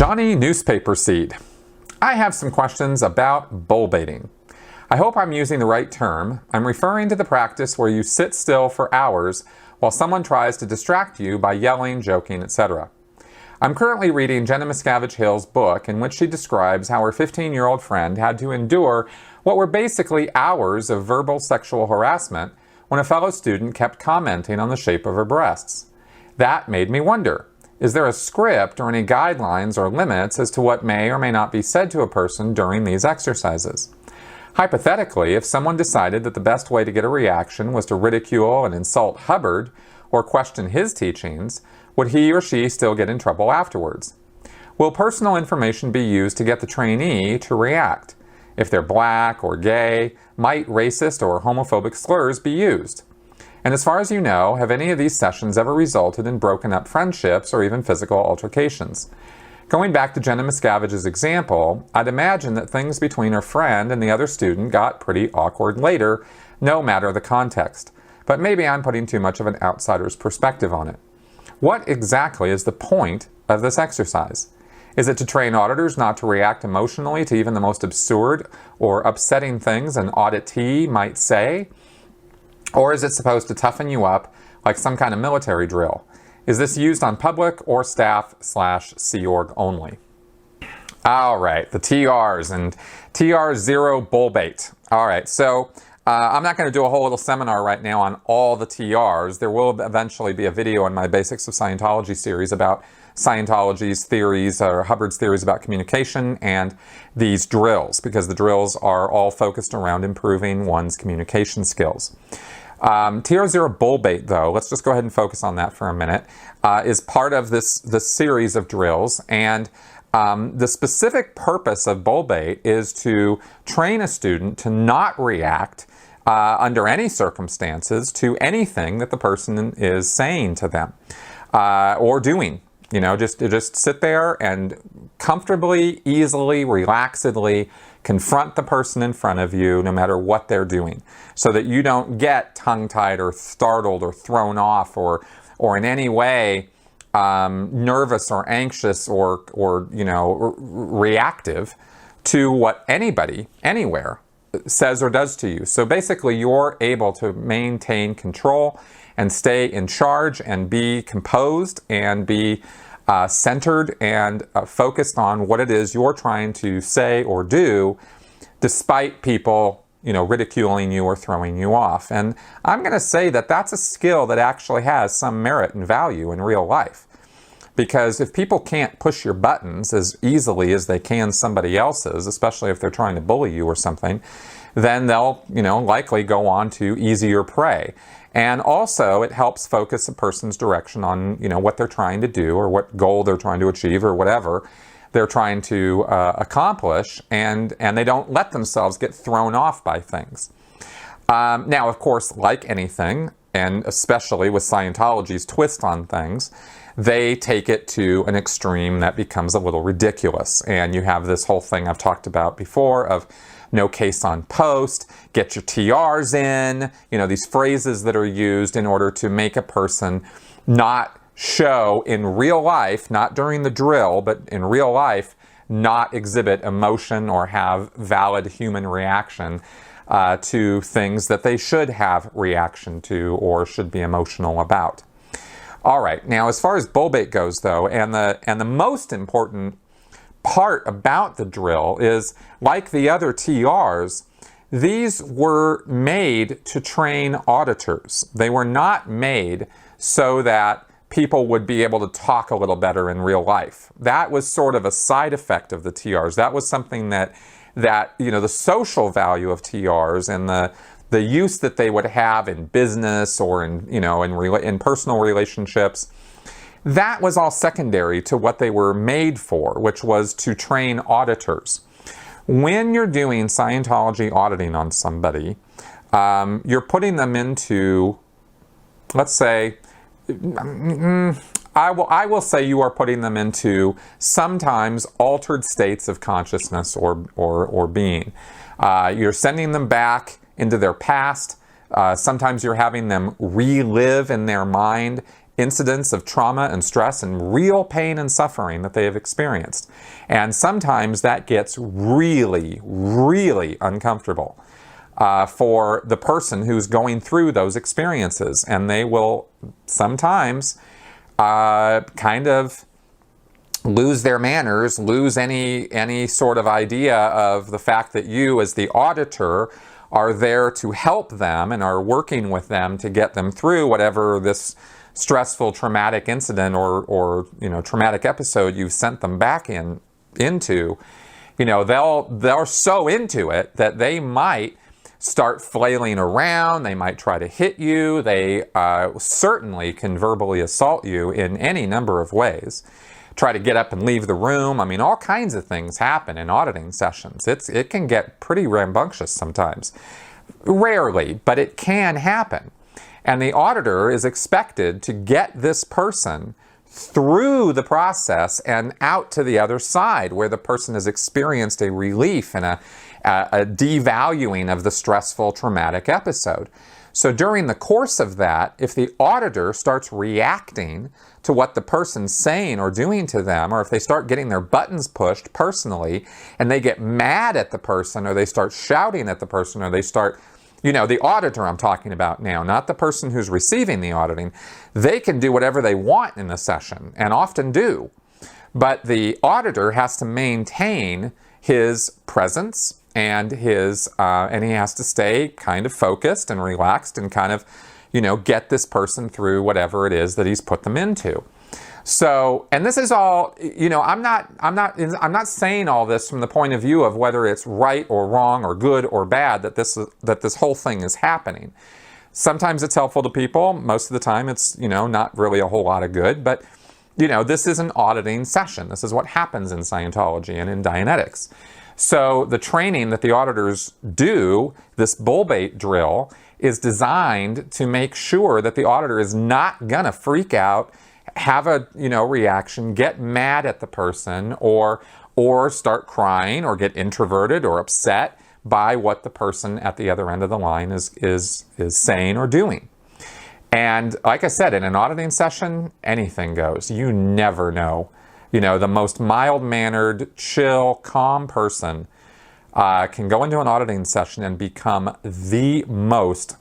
Johnny Newspaper Seed. I have some questions about bullbaiting. I hope I'm using the right term. I'm referring to the practice where you sit still for hours while someone tries to distract you by yelling, joking, etc. I'm currently reading Jenna Miscavige Hill's book in which she describes how her 15-year-old friend had to endure what were basically hours of verbal sexual harassment when a fellow student kept commenting on the shape of her breasts. That made me wonder, is there a script or any guidelines or limits as to what may or may not be said to a person during these exercises? Hypothetically, if someone decided that the best way to get a reaction was to ridicule and insult Hubbard or question his teachings, would he or she still get in trouble afterwards? Will personal information be used to get the trainee to react? If they're black or gay, might racist or homophobic slurs be used? And as far as you know, have any of these sessions ever resulted in broken up friendships or even physical altercations? Going back to Jenna Miscavige's example, I'd imagine that things between her friend and the other student got pretty awkward later, no matter the context. But maybe I'm putting too much of an outsider's perspective on it. What exactly is the point of this exercise? Is it to train auditors not to react emotionally to even the most absurd or upsetting things an auditee might say? Or is it supposed to toughen you up like some kind of military drill? Is this used on public or staff/Sea Org only? All right, the TRs and TR0 Bullbait. All right, so I'm not going to do a whole little seminar right now on all the TRs. There will eventually be a video in my Basics of Scientology series about Scientology's theories, or Hubbard's theories about communication, and these drills, because the drills are all focused around improving one's communication skills. TR0 Bullbait, though, let's just go ahead and focus on that for a minute, is part of this series of drills, and the specific purpose of Bullbait is to train a student to not react under any circumstances to anything that the person is saying to them or doing. You know, just sit there and comfortably, easily, relaxedly confront the person in front of you no matter what they're doing, so that you don't get tongue-tied or startled or thrown off or in any way nervous or anxious or you know, reactive to what anybody anywhere says or does to you. So basically you're able to maintain control and stay in charge and be composed and be centered and focused on what it is you're trying to say or do, despite people, you know, ridiculing you or throwing you off. And I'm going to say that that's a skill that actually has some merit and value in real life. Because if people can't push your buttons as easily as they can somebody else's, especially if they're trying to bully you or something, then they'll, you know, likely go on to easier prey. And also it helps focus a person's direction on, you know, what they're trying to do or what goal they're trying to achieve or whatever they're trying to accomplish, and they don't let themselves get thrown off by things. Now, of course, like anything, and especially with Scientology's twist on things, they take it to an extreme that becomes a little ridiculous. And you have this whole thing I've talked about before of no case on post, get your TRs in, you know, these phrases that are used in order to make a person not show in real life, not during the drill, but in real life, not exhibit emotion or have valid human reaction to things that they should have reaction to or should be emotional about. All right, now as far as Bullbait goes, though, and the most important part about the drill is, like the other TRs, these were made to train auditors. They were not made so that people would be able to talk a little better in real life. That was sort of a side effect of the TRs. That was something that you know, the social value of TRs and the use that they would have in business or in, you know, in personal relationships, that was all secondary to what they were made for, which was to train auditors. When you're doing Scientology auditing on somebody, you're putting them into, let's say, I will say you are putting them into sometimes altered states of consciousness or being. You're sending them back into their past. Sometimes you're having them relive in their mind incidents of trauma and stress and real pain and suffering that they have experienced. And sometimes that gets really, really uncomfortable for the person who's going through those experiences. And they will sometimes kind of lose their manners, lose any sort of idea of the fact that you, as the auditor, are there to help them and are working with them to get them through whatever this stressful, traumatic incident or traumatic episode you've sent them back into. They're so into it that they might start flailing around. They might try to hit you. They certainly can verbally assault you in any number of ways. Try to get up and leave the room. I mean, all kinds of things happen in auditing sessions. It can get pretty rambunctious sometimes. Rarely, but it can happen. And the auditor is expected to get this person through the process and out to the other side, where the person has experienced a relief and a devaluing of the stressful, traumatic episode. So during the course of that, if the auditor starts reacting to what the person's saying or doing to them, or if they start getting their buttons pushed personally and they get mad at the person, or they start shouting at the person, or they start, the auditor I'm talking about now, not the person who's receiving the auditing, they can do whatever they want in the session, and often do. But the auditor has to maintain his presence and he has to stay kind of focused and relaxed and kind of, get this person through whatever it is that he's put them into. So, and this is all, I'm not saying all this from the point of view of whether it's right or wrong or good or bad that this whole thing is happening. Sometimes it's helpful to people. Most of the time it's, not really a whole lot of good, but this is an auditing session. This is what happens in Scientology and in Dianetics. So the training that the auditors do, this Bullbait drill, is designed to make sure that the auditor is not gonna freak out, have a reaction, get mad at the person, or start crying, or get introverted or upset by what the person at the other end of the line is saying or doing. And like I said, in an auditing session, anything goes. You never know. The most mild-mannered, chill, calm person can go into an auditing session and become the most.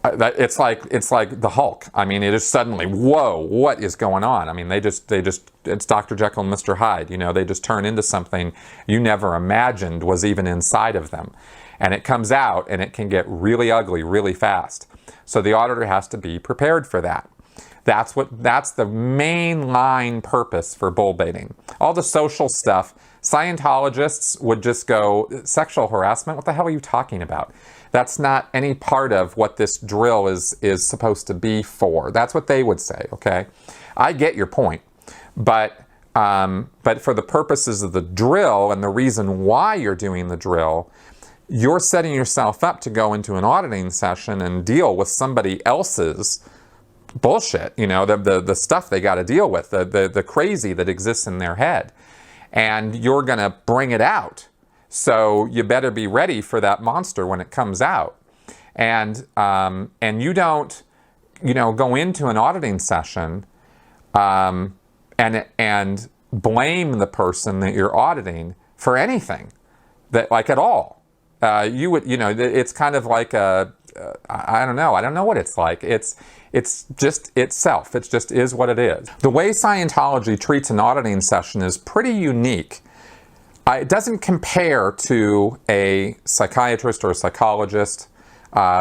It's like the Hulk. I mean, it is suddenly, whoa, what is going on? I mean, they just it's Dr. Jekyll and Mr. Hyde. They just turn into something you never imagined was even inside of them, and it comes out, and it can get really ugly really fast. So the auditor has to be prepared for that. That's the mainline purpose for bullbaiting. All the social stuff, Scientologists would just go, sexual harassment? What the hell are you talking about? That's not any part of what this drill is supposed to be for. That's what they would say, okay? I get your point, but for the purposes of the drill and the reason why you're doing the drill, you're setting yourself up to go into an auditing session and deal with somebody else's bullshit, the stuff they got to deal with, the crazy that exists in their head, and you're gonna bring it out. So you better be ready for that monster when it comes out, and you don't, go into an auditing session, and blame the person that you're auditing for anything, at all. You would, it's kind of like I don't know what it's like. It's just itself. It just is what it is. The way Scientology treats an auditing session is pretty unique. It doesn't compare to a psychiatrist or a psychologist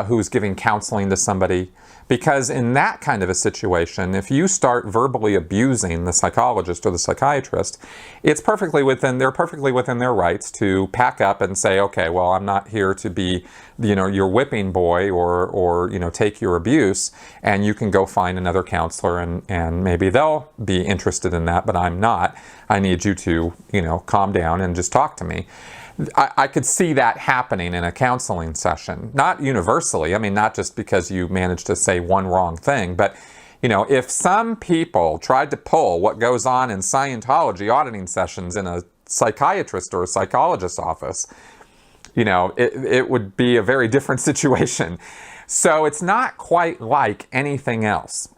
who's giving counseling to somebody, because in that kind of a situation, if you start verbally abusing the psychologist or the psychiatrist, they're perfectly within their rights to pack up and say, okay, well, I'm not here to be, your whipping boy or take your abuse, and you can go find another counselor and maybe they'll be interested in that, but I'm not. I need you to, calm down and just talk to me. I could see that happening in a counseling session. Not universally, not just because you managed to say one wrong thing, but if some people tried to pull what goes on in Scientology auditing sessions in a psychiatrist or a psychologist's office, it would be a very different situation. So it's not quite like anything else.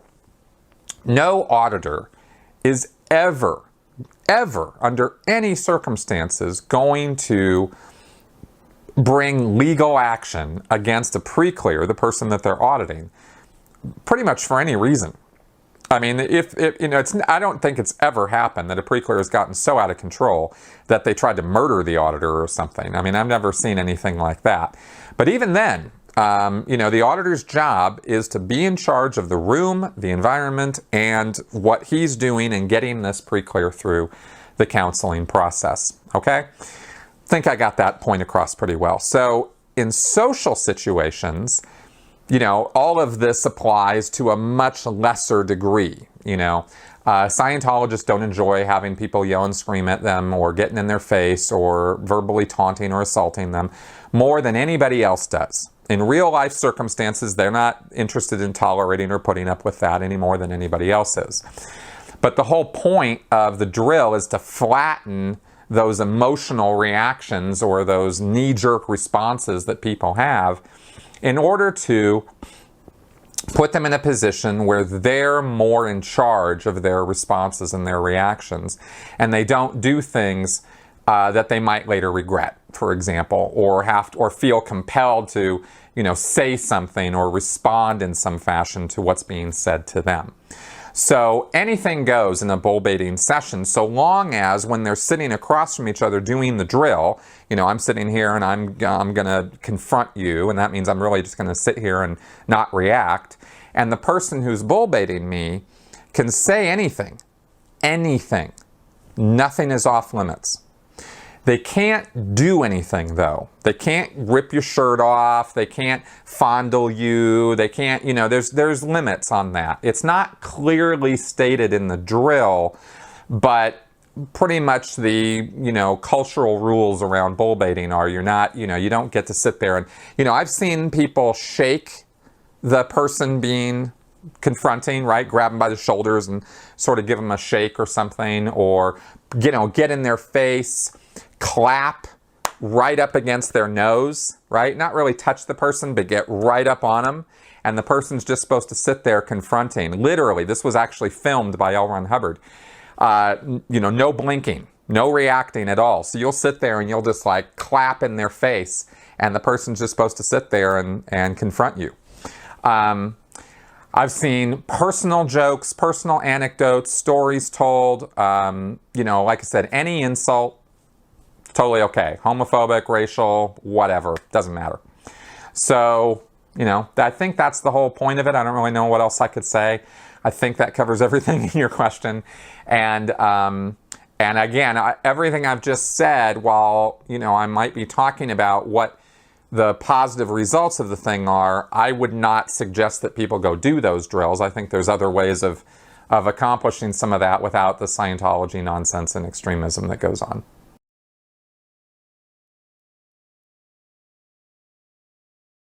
No auditor is ever, under any circumstances, going to bring legal action against a pre-clear, the person that they're auditing, pretty much for any reason. I mean, I don't think it's ever happened that a pre-clear has gotten so out of control that they tried to murder the auditor or something. I mean, I've never seen anything like that. But even then, the auditor's job is to be in charge of the room, the environment, and what he's doing in getting this pre-clear through the counseling process. Okay? I think I got that point across pretty well. So in social situations, all of this applies to a much lesser degree. Scientologists don't enjoy having people yell and scream at them or getting in their face or verbally taunting or assaulting them more than anybody else does. In real life circumstances, they're not interested in tolerating or putting up with that any more than anybody else is. But the whole point of the drill is to flatten those emotional reactions or those knee-jerk responses that people have in order to put them in a position where they're more in charge of their responses and their reactions, and they don't do things that they might later regret, for example, or feel compelled to, say something or respond in some fashion to what's being said to them. So anything goes in a bull baiting session, so long as when they're sitting across from each other doing the drill, I'm sitting here and I'm going to confront you, and that means I'm really just going to sit here and not react. And the person who's bull baiting me can say anything. Nothing is off limits. They can't do anything, though. They can't rip your shirt off. They can't fondle you. They can't, there's limits on that. It's not clearly stated in the drill, but pretty much the, cultural rules around bull baiting are you don't get to sit there and, I've seen people shake the person being confronting, right? Grab them by the shoulders and sort of give them a shake or something, or, get in their face, clap right up against their nose, right? Not really touch the person, but get right up on them. And the person's just supposed to sit there confronting. Literally, this was actually filmed by L. Ron Hubbard. No blinking, no reacting at all. So you'll sit there and you'll just like clap in their face, and the person's just supposed to sit there and confront you. I've seen personal jokes, personal anecdotes, stories told. Like I said, any insult, totally okay. Homophobic, racial, whatever, doesn't matter. So, I think that's the whole point of it. I don't really know what else I could say. I think that covers everything in your question. And again, everything I've just said, while, I might be talking about what the positive results of the thing are, I would not suggest that people go do those drills. I think there's other ways of accomplishing some of that without the Scientology nonsense and extremism that goes on.